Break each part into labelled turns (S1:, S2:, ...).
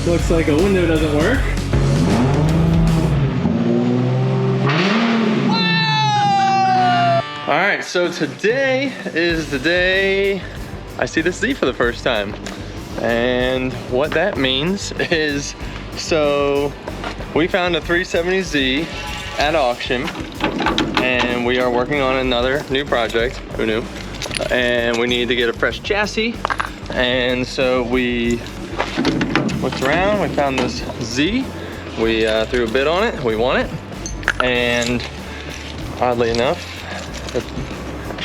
S1: Looks like a window doesn't work. All right, so today is the day I see this Z for the first time. And what that means is, so we found a 370Z at auction and we are working on another new project, who knew? And we need to get a fresh chassis. And so we looked around, we found this Z. We threw a bid on it, we won it. And oddly enough, it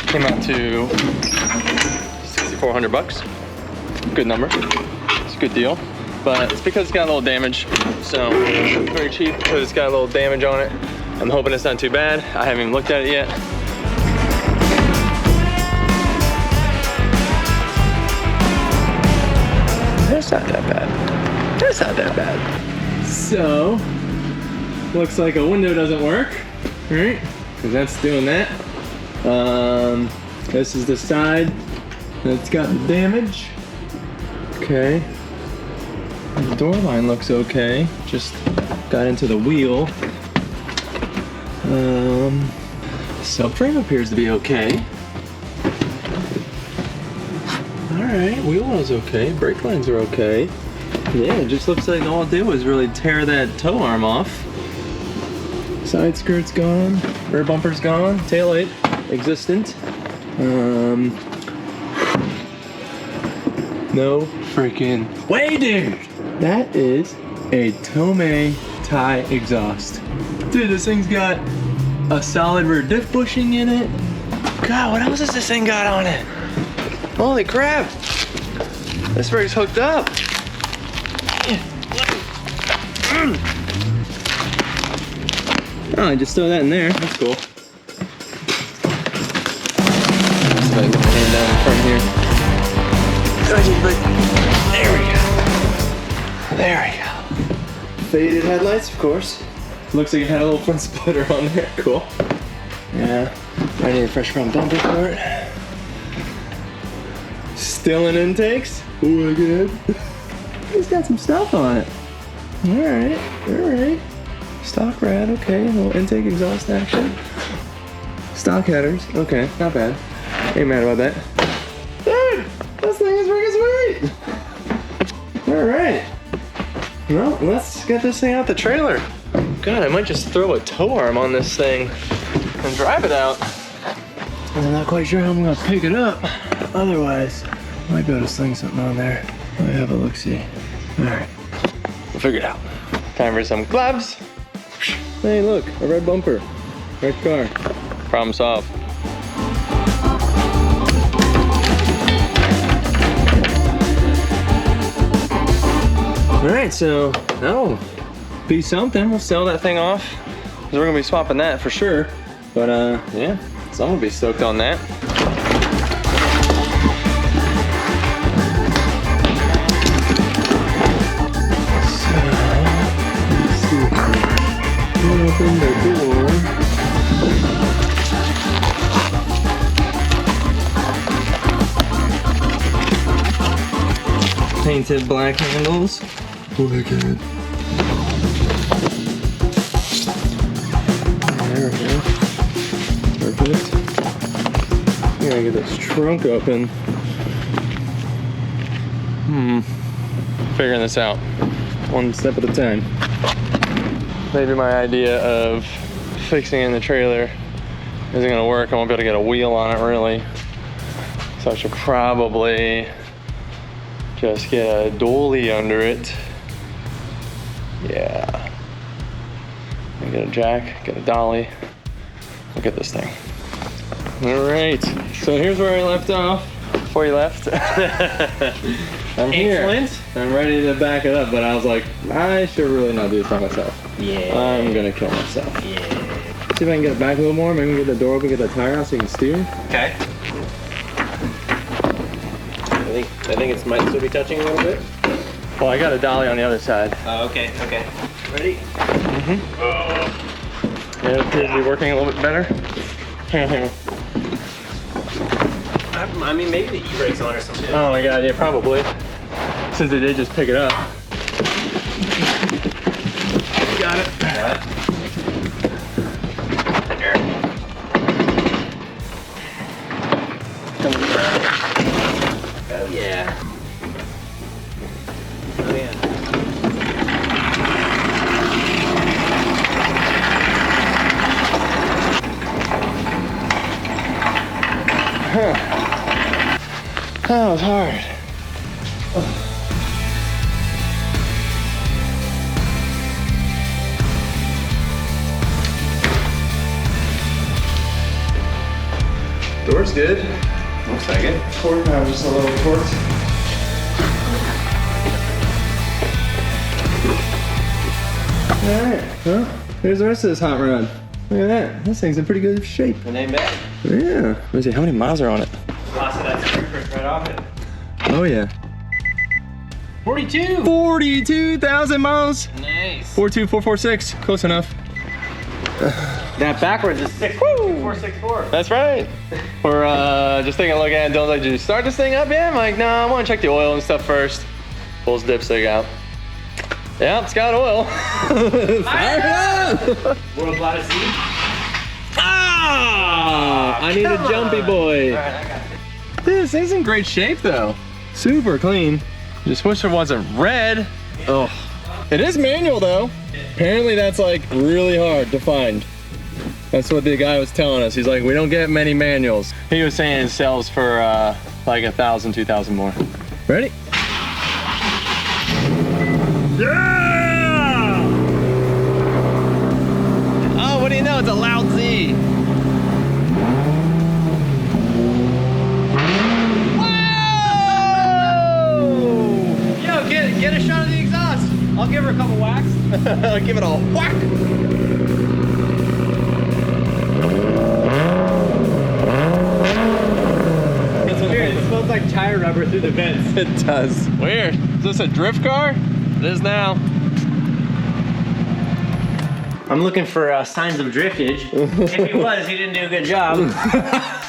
S1: came out to 6,400 bucks. Good number, it's a good deal. But it's because it's got a little damage. So it's very cheap because it's got a little damage on it. I'm hoping it's not too bad. I haven't even looked at it yet. That's not that bad. That's not that bad. So, looks like a window doesn't work, right? Because that's doing that. This is the side that's got the damage. Okay. The door line looks okay. Just got into the wheel. Subframe appears to be okay. Alright, wheel well's okay, brake lines are okay. Yeah, it just looks like all it did was really tear that tow arm off. Side skirt's gone, rear bumper's gone, taillight existent. No freaking way, dude! That is a Tomei tie exhaust. Dude, this thing's got a solid rear diff bushing in it. God, what else has this thing got on it? Holy crap! This rig's hooked up. Oh, I just throw that in there. That's cool. Let's get my hand down in front here. There we go. There we go. Faded headlights, of course. Looks like it had a little front splitter on there. Cool. Yeah. I need a fresh front bumper for it. Still in intakes. Oh my god. It's got some stuff on it. Alright, alright. Stock rad, okay. A little intake exhaust action. Stock headers, okay, not bad. Ain't mad about that. Dude, this thing is freaking sweet! Alright. Well, let's get this thing out the trailer. God, I might just throw a tow arm on this thing and drive it out. I'm not quite sure how I'm gonna pick it up. Otherwise, I might be able to sling something on there. Let me have a look-see. Alright, we'll figure it out. Time for some gloves. Hey, look, a red bumper. Red car. Problem solved. Alright, so that'll be something. We'll sell that thing off. Because we're gonna be swapping that for sure. But yeah, someone will be stoked on that. Open the door. Painted black handles. Wicked. There we go. Perfect. I gotta get this trunk open. Figuring this out. One step at a time. Maybe my idea of fixing in the trailer isn't gonna work. I won't be able to get a wheel on it really. So I should probably just get a dolly under it. Yeah. And get a jack, get a dolly. Look at this thing. All right, so here's where I left off before you left. I'm here. Excellent. I'm ready to back it up, but I was like, I should really not do this by myself. Yeah. I'm gonna kill myself. Yeah. See if I can get it back a little more. Maybe we can get the door open, get the tire out so you can steer. Okay. I think it might still be touching a little bit. Well, I got a dolly on the other side.
S2: Oh, okay, okay. Ready?
S1: Yeah, it appears to be working a little bit better.
S2: I mean, maybe the e-brake's on or something.
S1: Oh my god, yeah, probably. Since they did just pick it up. Got it.
S2: Got it. Oh yeah. Oh yeah.
S1: That was hard. Door's good.
S2: Looks like it.
S1: Torque, just a little torque. Alright, well, here's the rest of this hot rod. Look at that. This thing's in pretty good shape.
S2: It ain't bad.
S1: Yeah. Let me see, how many miles are on it?
S2: Lost of that screwdriver right off it.
S1: Oh, yeah.
S2: 42!
S1: 42,000 miles.
S2: Nice.
S1: 42446. Close enough.
S2: That backwards is 62464.
S1: That's right. We're just taking a look at it. Don't let you start this thing up. Yeah, I'm like, no, I want to check the oil and stuff first. Pulls dipstick out. Yeah, it's got oil. Fire it up!
S2: World Lot of seed.
S1: Ah! I need a jumpy boy.
S2: Alright, I got it.
S1: Dude, this thing's in great shape though. Super clean. Just wish it wasn't red. Oh. It is manual though. Apparently that's like really hard to find. That's what the guy was telling us. He's like, we don't get many manuals. He was saying it sells for like 1,000, 2,000 more. Ready? Yeah! Oh, what do you know? It's a loud Z. Whoa! Yo, get a shot of the exhaust.
S2: I'll give her a couple whacks.
S1: I'll give it a whack.
S2: It's weird. It smells like tire rubber through the vents.
S1: It does. Weird. Is this a drift car? It is now.
S2: I'm looking for signs of driftage. If he was, he didn't do a good job.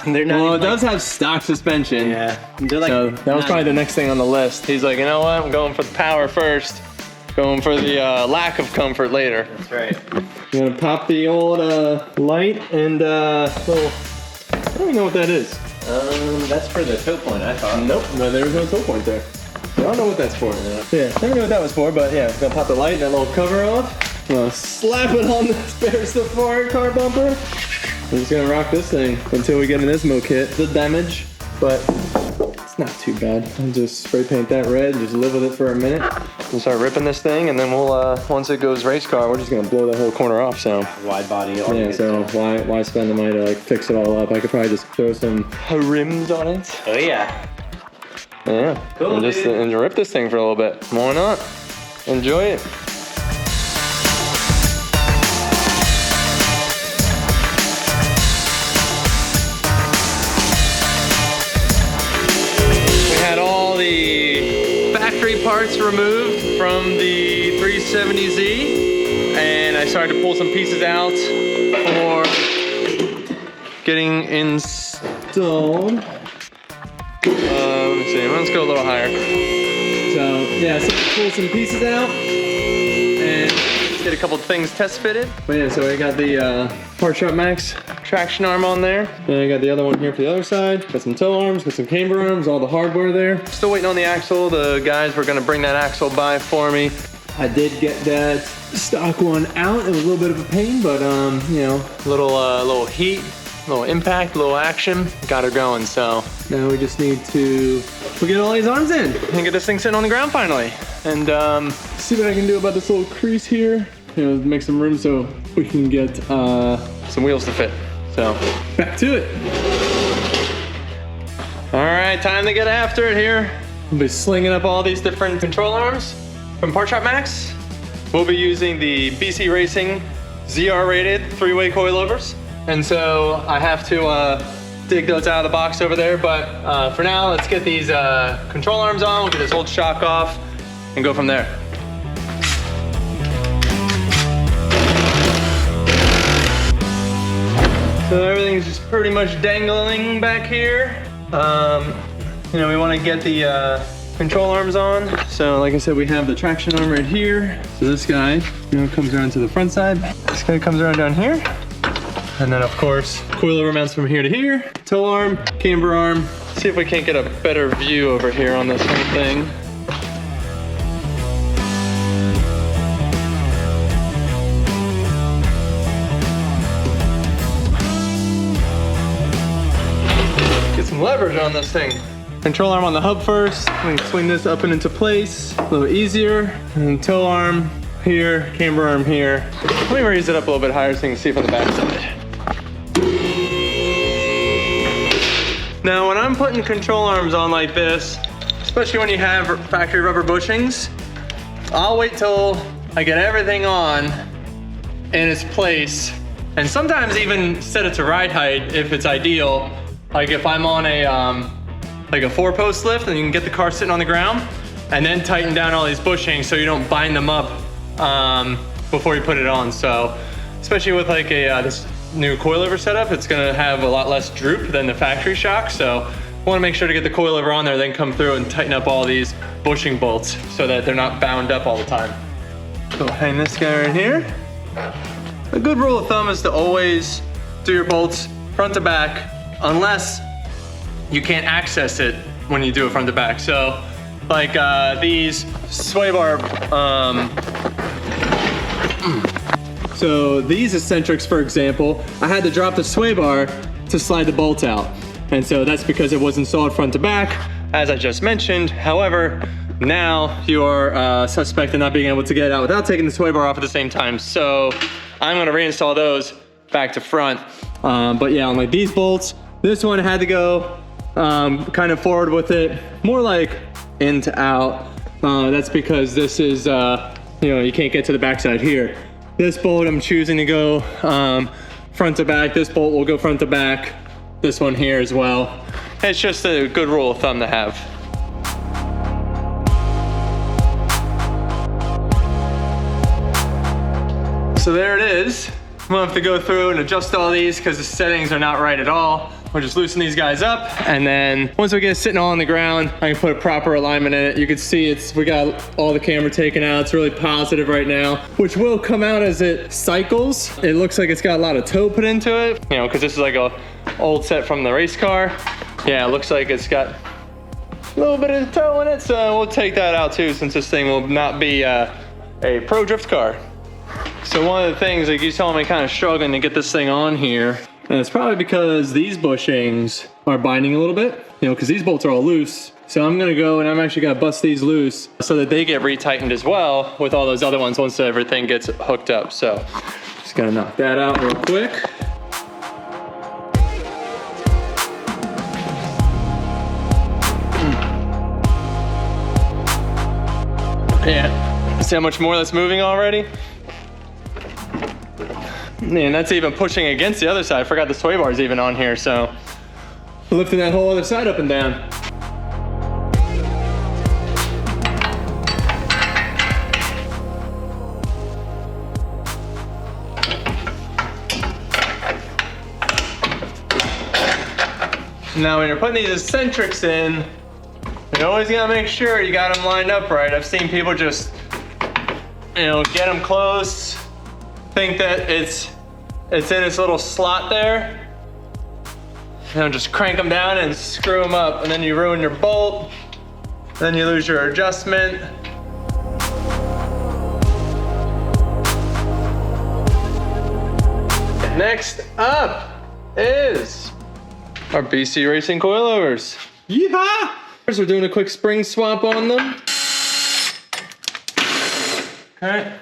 S2: They're not.
S1: Well, it
S2: even
S1: does have stock suspension.
S2: Yeah. They're like.
S1: So that was probably the next thing on the list. He's like, you know what? I'm going for the power first. Going for the lack of comfort later.
S2: That's right.
S1: I'm gonna pop the old light and little. I don't even know what that is.
S2: That's for the tow point, I thought.
S1: Nope, no, there was no tow point there. I don't know what that's for. Yeah, never knew what that was for, but yeah, gonna pop the light and that little cover off. Slap it on the spare Safari car bumper. I'm just gonna rock this thing until we get an Ismo kit. The damage, but it's not too bad. I'll just spray paint that red and just live with it for a minute. We'll start ripping this thing, and then we'll, once it goes race car, we're just gonna blow that whole corner off, so.
S2: Wide body.
S1: Yeah, so why spend the money to like fix it all up? I could probably just throw some rims on it.
S2: Oh yeah.
S1: Yeah,
S2: Cool,
S1: and just and rip this thing for a little bit. Why not? Enjoy it. We had all the factory parts removed from the 370Z, and I started to pull some pieces out for getting installed. Let me see, let's go a little higher. So yeah, so pull some pieces out and get a couple things test fitted. But yeah, so I got the Part Shop Max traction arm on there. And I got the other one here for the other side. Got some tow arms, got some camber arms, all the hardware there. Still waiting on the axle. The guys were gonna bring that axle by for me. I did get that stock one out. It was a little bit of a pain, but you know, little heat, little impact, little action, got her going. So now we just need to get all these arms in and get this thing sitting on the ground finally. And see what I can do about this little crease here. You know, make some room so we can get some wheels to fit. So back to it. All right, time to get after it here. We'll be slinging up all these different control arms from Part Shop Max. We'll be using the BC Racing ZR rated 3-way coilovers. And so I have to dig those out of the box over there. But for now, let's get these control arms on. We'll get this old shock off and go from there. So everything's just pretty much dangling back here. You know, we want to get the control arms on. So like I said, we have the traction arm right here. So this guy, comes around to the front side. This guy comes around down here. And then of course, coilover mounts from here to here. Tow arm, camber arm. See if we can't get a better view over here on this whole thing. Get some leverage on this thing. Control arm on the hub first. We can swing this up and into place a little easier. And then tow arm here, camber arm here. Let me raise it up a little bit higher so you can see from the back side. Now when I'm putting control arms on like this, especially when you have factory rubber bushings, I'll wait till I get everything on in its place, and sometimes even set it to ride height if it's ideal. Like if I'm on a like a 4-post lift and you can get the car sitting on the ground, and then tighten down all these bushings so you don't bind them up before you put it on. So especially with like a this new coilover setup, it's gonna have a lot less droop than the factory shock. So I wanna make sure to get the coilover on there, then come through and tighten up all these bushing bolts so that they're not bound up all the time. So hang this guy right here. A good rule of thumb is to always do your bolts front to back, unless you can't access it when you do it front to back. So like these sway bar, so these eccentrics, for example, I had to drop the sway bar to slide the bolt out. And so that's because it was installed front to back, as I just mentioned. However, now you are suspect in not being able to get it out without taking the sway bar off at the same time. So I'm gonna reinstall those back to front. But yeah, on like these bolts, this one had to go kind of forward with it, more like in to out. That's because this is, you can't get to the backside here. This bolt I'm choosing to go front to back. This bolt will go front to back. This one here as well. It's just a good rule of thumb to have. So there it is. I'm gonna have to go through and adjust all these because the settings are not right at all. We'll just loosen these guys up, and then once we get it sitting all on the ground, I can put a proper alignment in it. You can see we got all the camera taken out. It's really positive right now, which will come out as it cycles. It looks like it's got a lot of toe put into it, because this is like a old set from the race car. Yeah, it looks like it's got a little bit of toe in it, so we'll take that out too, since this thing will not be a pro drift car. So one of the things, like you saw me kind of struggling to get this thing on here, and it's probably because these bushings are binding a little bit, because these bolts are all loose. So I'm gonna go and I'm actually gonna bust these loose so that they get retightened as well with all those other ones once everything gets hooked up. So just gonna knock that out real quick. Yeah, see how much more that's moving already? Man, that's even pushing against the other side. I forgot the sway bar is even on here, so lifting that whole other side up and down. Now when you're putting these eccentrics in, you always gotta make sure you got them lined up right. I've seen people just, get them close, think that it's in its little slot there, just crank them down and screw them up, and then you ruin your bolt, then you lose your adjustment. Next up is our BC Racing coilovers. Yeehaw! We're doing a quick spring swap on them. Okay.